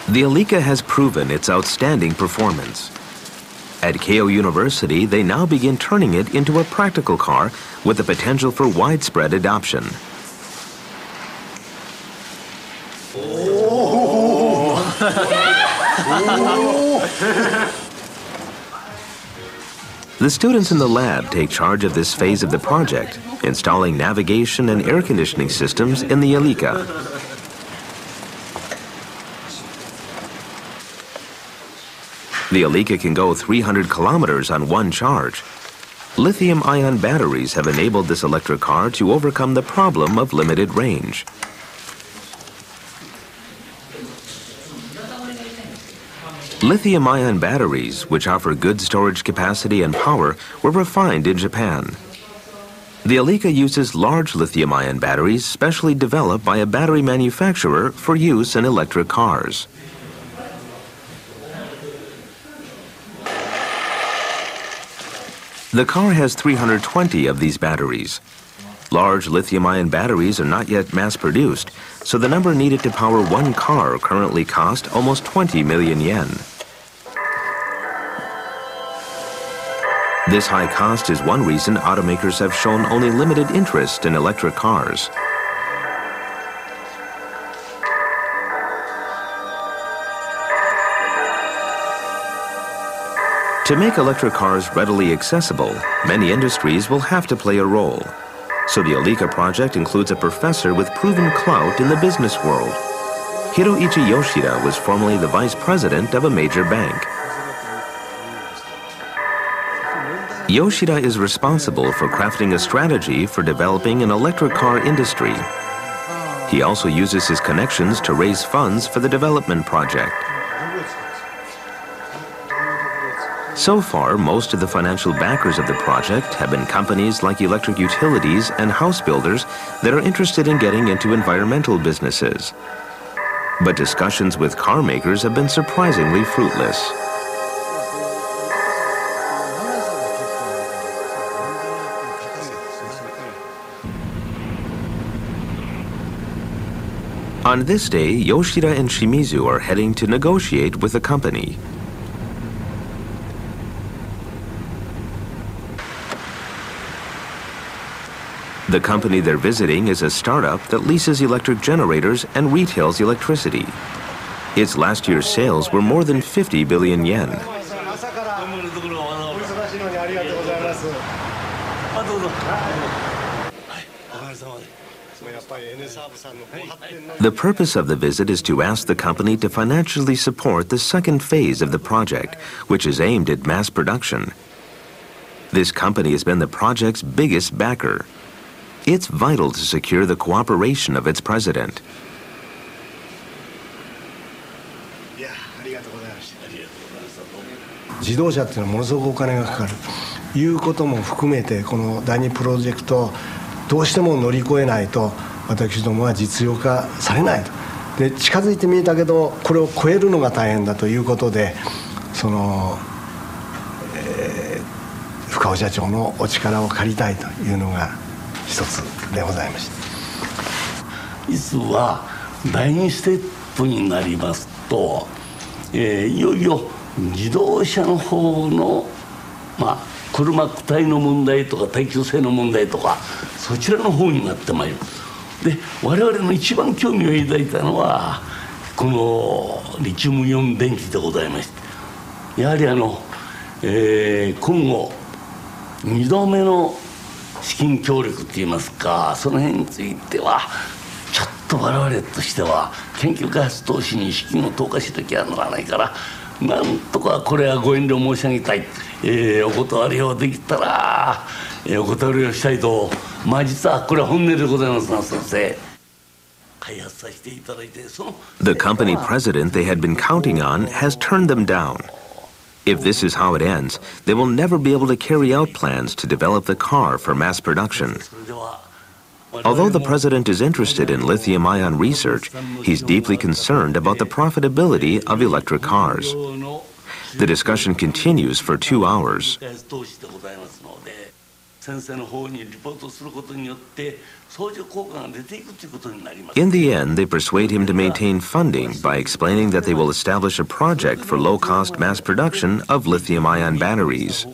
The Eliica has proven its outstanding performance. At Keio University, they now begin turning it into a practical car with the potential for widespread adoption. The students in the lab take charge of this phase of the project, installing navigation and air conditioning systems in the Eliica. The Eliica can go 300 kilometers on one charge. Lithium-ion batteries have enabled this electric car to overcome the problem of limited range. Lithium-ion batteries, which offer good storage capacity and power, were refined in Japan. The Eliica uses large lithium-ion batteries specially developed by a battery manufacturer for use in electric cars. The car has 320 of these batteries. Large lithium-ion batteries are not yet mass-produced, so the number needed to power one car currently costs almost 20 million yen. This high cost is one reason automakers have shown only limited interest in electric cars. To make electric cars readily accessible, many industries will have to play a role. So the Eliica project includes a professor with proven clout in the business world. Hiroshi Yoshida was formerly the vice president of a major bank. Yoshida is responsible for crafting a strategy for developing an electric car industry. He also uses his connections to raise funds for the development project. So far, most of the financial backers of the project have been companies like electric utilities and house builders that are interested in getting into environmental businesses. But discussions with car makers have been surprisingly fruitless. On this day, Yoshida and Shimizu are heading to negotiate with the company. The company they're visiting is a startup that leases electric generators and retails electricity. Its last year's sales were more than 50 billion yen. The purpose of the visit is to ask the company to financially support the second phase of the project, which is aimed at mass production. This company has been the project's biggest backer. It's vital to secure the cooperation of its president. 自動車っていうのはものすごくお金がかかるということも含めて、この第2プロジェクトをどうしても乗り越えないと私どもは実用化されないと。で、近づいてみたけどこれを超えるのが大変だということで、その、深尾社長のお力を借りたいというのが一つでございました。実は第2ステップになりますと、いよいよ自動車の方の、車体の問題とか耐久性の問題とかそちらの方になってまいる。で、我々の一番興味を抱いたのはこのリチウムイオン電池でございまして、やはり今後2度目の資金協力っていいますか、その辺についてはちょっと我々としては研究開発投資に資金を投下しなきゃならないから、なんとかこれはご遠慮申し上げたい、お断りをできたら、お断りをしたいと、実はこれは本音でございますが、先生開発させていただいて、その The company president they had been counting on has turned them down. If this is how it ends, they will never be able to carry out plans to develop the car for mass production. Although the president is interested in lithium-ion research, he's deeply concerned about the profitability of electric cars. The discussion continues for 2 hours. In the end, they persuade him to maintain funding by explaining that they will establish a project for low-cost mass production of lithium-ion batteries.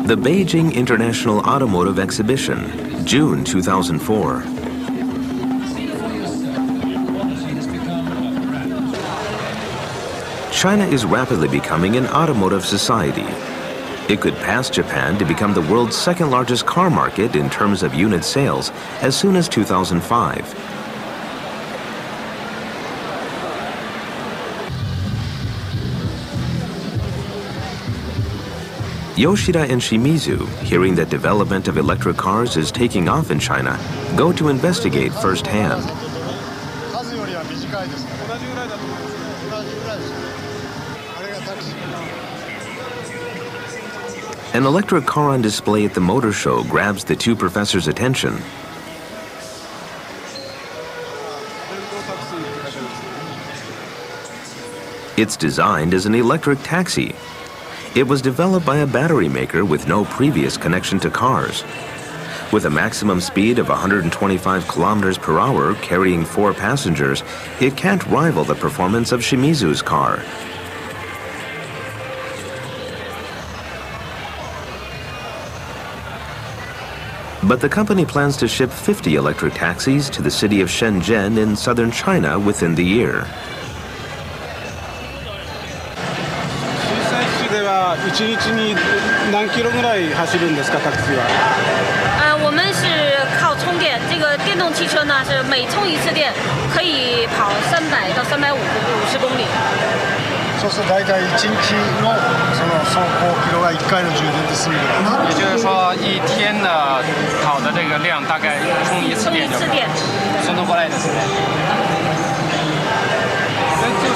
The Beijing International Automotive Exhibition, June 2004. China is rapidly becoming an automotive society. It could pass Japan to become the world's second-largest car market in terms of unit sales as soon as 2005. Yoshida and Shimizu, hearing that development of electric cars is taking off in China, go to investigate firsthand. An electric car on display at the motor show grabs the two professors' attention. It's designed as an electric taxi. It was developed by a battery maker with no previous connection to cars. With a maximum speed of 125 kilometers per hour, carrying 4 passengers, it can't rival the performance of Shimizu's car. But the company plans to ship 50 electric taxis to the city of Shenzhen in southern China within the year. 1日に何キロぐらい走るんですか、タクシーは？我们是靠充电，这个电动汽车呢是每充一次電可以跑300到350公里。そうすると大体1日のその走行キロが1回の充電で済む。也就是说，一天的跑的这个量大概充一次電就そのぐらいですね。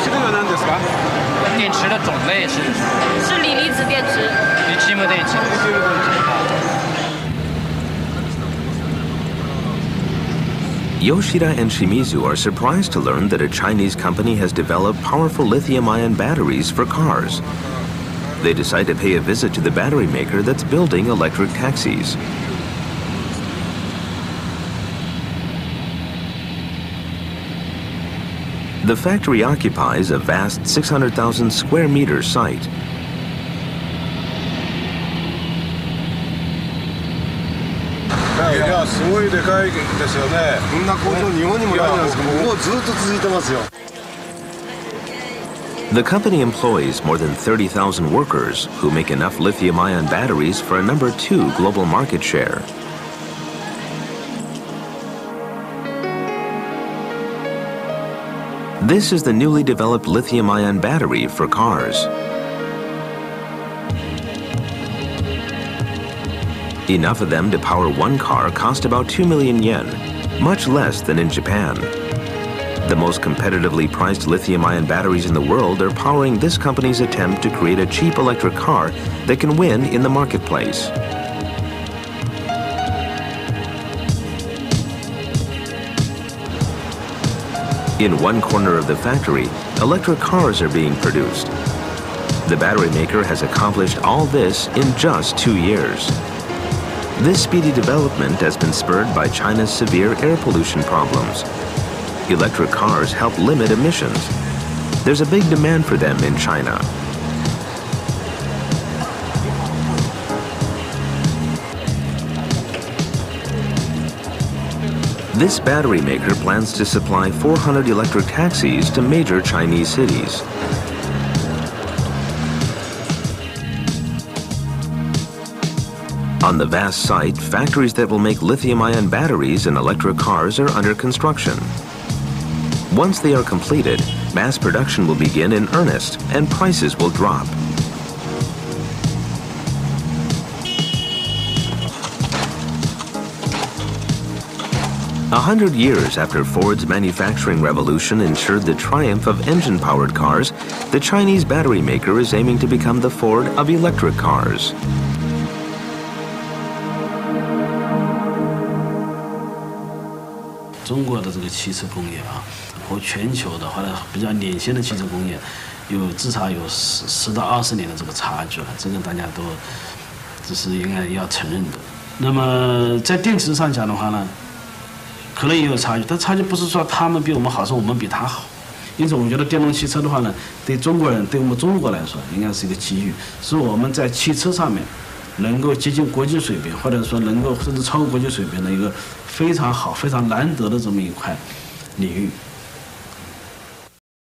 種類は何ですか？電池的种类是锂离子电池。リチウム電池。Yoshida and Shimizu are surprised to learn that a Chinese company has developed powerful lithium-ion batteries for cars. They decide to pay a visit to the battery maker that's building electric taxis. The factory occupies a vast 600,000 square meter site. The company employs more than 30,000 workers who make enough lithium-ion batteries for a number 2 global market share. This is the newly developed lithium-ion battery for cars. Enough of them to power one car cost about 2 million yen, much less than in Japan. The most competitively priced lithium-ion batteries in the world are powering this company's attempt to create a cheap electric car that can win in the marketplace. In one corner of the factory, electric cars are being produced. The battery maker has accomplished all this in just 2 years. This speedy development has been spurred by China's severe air pollution problems. Electric cars help limit emissions. There's a big demand for them in China. This battery maker plans to supply 400 electric taxis to major Chinese cities. On the vast site, factories that will make lithium-ion batteries and electric cars are under construction. Once they are completed, mass production will begin in earnest and prices will drop. A 100 years after Ford's manufacturing revolution ensured the triumph of engine-powered cars, the Chinese battery maker is aiming to become the Ford of electric cars. 中国的这个汽车工业啊，和全球的或者比较领先的汽车工业，至少有10到20年的这个差距了，这个大家都这是应该要承认的。那么在电池上讲的话呢，可能也有差距，但差距不是说他们比我们好，是我们比他好。因此，我觉得电动汽车的话呢，对中国人，对我们中国来说，应该是一个机遇，是我们在汽车上面能够接近国际水平，或者说能够甚至超过国际水平的一个非常好、非常难得的这么一块领域。